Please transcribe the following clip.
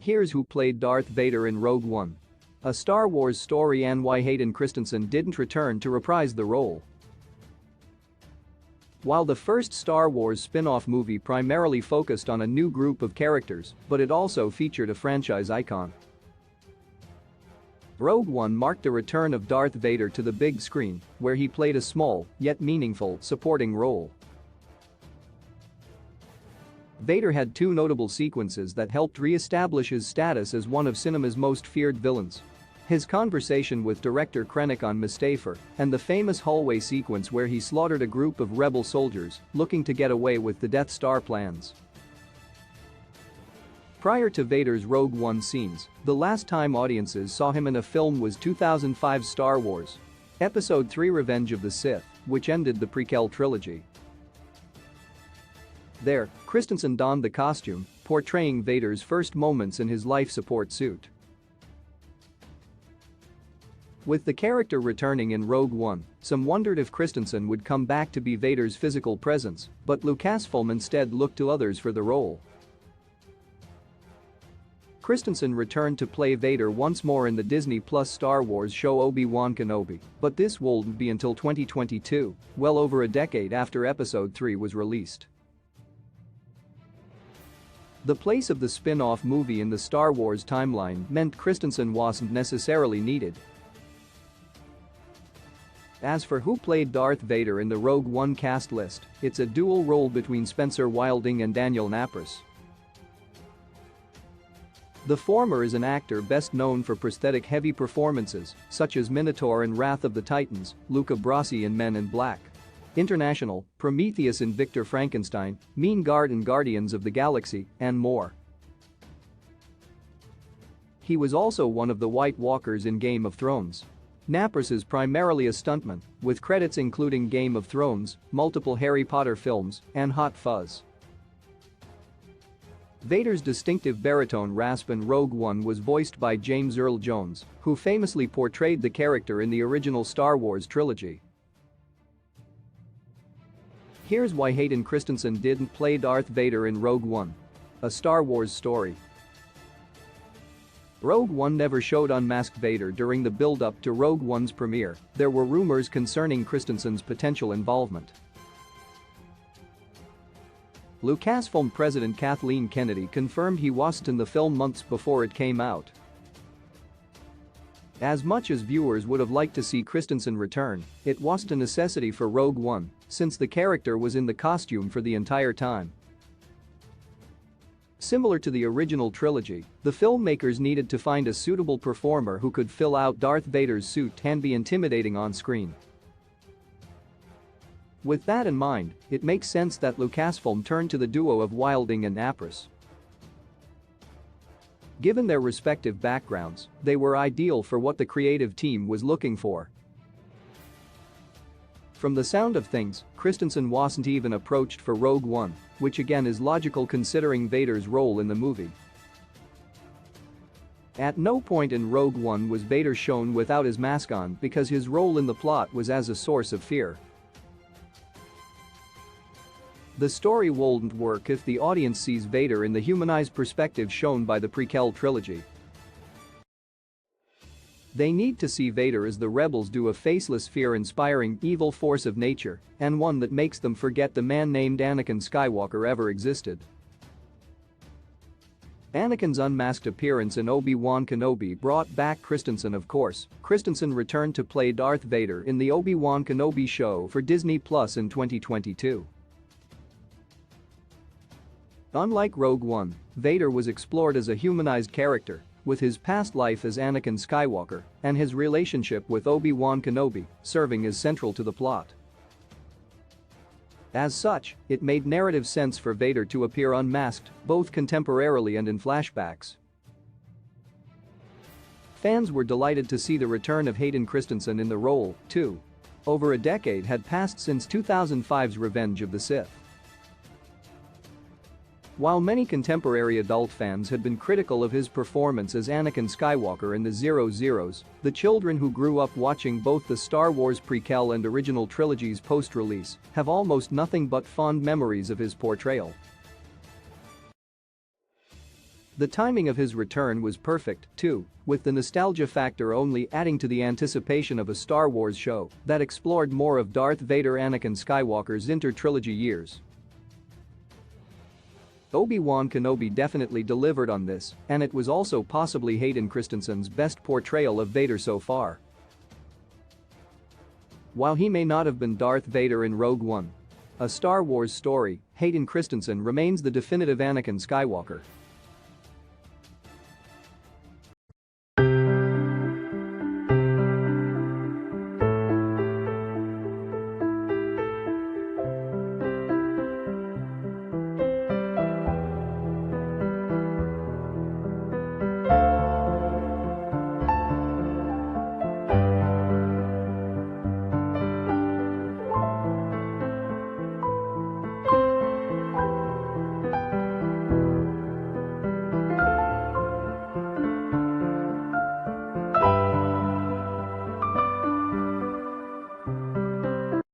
Here's who played Darth Vader in Rogue One. A Star Wars story and why Hayden Christensen didn't return to reprise the role. While the first Star Wars spin-off movie primarily focused on a new group of characters, but it also featured a franchise icon. Rogue One marked the return of Darth Vader to the big screen, where he played a small, yet meaningful, supporting role. Vader had two notable sequences that helped re-establish his status as one of cinema's most feared villains. His conversation with director Krennic on Mustafar, and the famous hallway sequence where he slaughtered a group of rebel soldiers looking to get away with the Death Star plans. Prior to Vader's Rogue One scenes, the last time audiences saw him in a film was 2005's Star Wars Episode III: Revenge of the Sith, which ended the prequel trilogy. There, Christensen donned the costume, portraying Vader's first moments in his life support suit. With the character returning in Rogue One, some wondered if Christensen would come back to be Vader's physical presence, but Lucasfilm instead looked to others for the role. Christensen returned to play Vader once more in the Disney Plus Star Wars show Obi-Wan Kenobi, but this won't be until 2022, well over a decade after Episode III was released. The place of the spin-off movie in the Star Wars timeline meant Christensen wasn't necessarily needed. As for who played Darth Vader in the Rogue One cast list, it's a dual role between Spencer Wilding and Daniel Napris. The former is an actor best known for prosthetic-heavy performances, such as Minotaur in Wrath of the Titans, Luca Brasi in Men in Black International, Prometheus in Victor Frankenstein, Mean Guard in Guardians of the Galaxy, and more. He was also one of the White Walkers in Game of Thrones. Napris is primarily a stuntman, with credits including Game of Thrones, multiple Harry Potter films, and Hot Fuzz. Vader's distinctive baritone rasp in Rogue One was voiced by James Earl Jones, who famously portrayed the character in the original Star Wars trilogy. Here's why Hayden Christensen didn't play Darth Vader in Rogue One. A Star Wars story. Rogue One never showed unmasked Vader during the build-up to Rogue One's premiere. There were rumors concerning Christensen's potential involvement. Lucasfilm president Kathleen Kennedy confirmed he wasn't in the film months before it came out. As much as viewers would have liked to see Christensen return, it wasn't a necessity for Rogue One, since the character was in the costume for the entire time. Similar to the original trilogy, the filmmakers needed to find a suitable performer who could fill out Darth Vader's suit and be intimidating on screen. With that in mind, it makes sense that Lucasfilm turned to the duo of Wilding and Napris. Given their respective backgrounds, they were ideal for what the creative team was looking for. From the sound of things, Christensen wasn't even approached for Rogue One, which again is logical considering Vader's role in the movie. At no point in Rogue One was Vader shown without his mask on because his role in the plot was as a source of fear. The story wouldn't work if the audience sees Vader in the humanized perspective shown by the prequel trilogy. They need to see Vader as the rebels do, a faceless, fear-inspiring, evil force of nature, and one that makes them forget the man named Anakin Skywalker ever existed. Anakin's unmasked appearance in Obi-Wan Kenobi brought back Christensen, of course. Christensen returned to play Darth Vader in the Obi-Wan Kenobi show for Disney Plus in 2022. Unlike Rogue One, Vader was explored as a humanized character, with his past life as Anakin Skywalker and his relationship with Obi-Wan Kenobi serving as central to the plot. As such, it made narrative sense for Vader to appear unmasked, both contemporarily and in flashbacks. Fans were delighted to see the return of Hayden Christensen in the role, too. Over a decade had passed since 2005's Revenge of the Sith. While many contemporary adult fans had been critical of his performance as Anakin Skywalker in the 00s, the children who grew up watching both the Star Wars prequel and original trilogies post-release have almost nothing but fond memories of his portrayal. The timing of his return was perfect, too, with the nostalgia factor only adding to the anticipation of a Star Wars show that explored more of Darth Vader Anakin Skywalker's inter-trilogy years. Obi-Wan Kenobi definitely delivered on this, and it was also possibly Hayden Christensen's best portrayal of Vader so far. While he may not have been Darth Vader in Rogue One, a Star Wars story, Hayden Christensen remains the definitive Anakin Skywalker.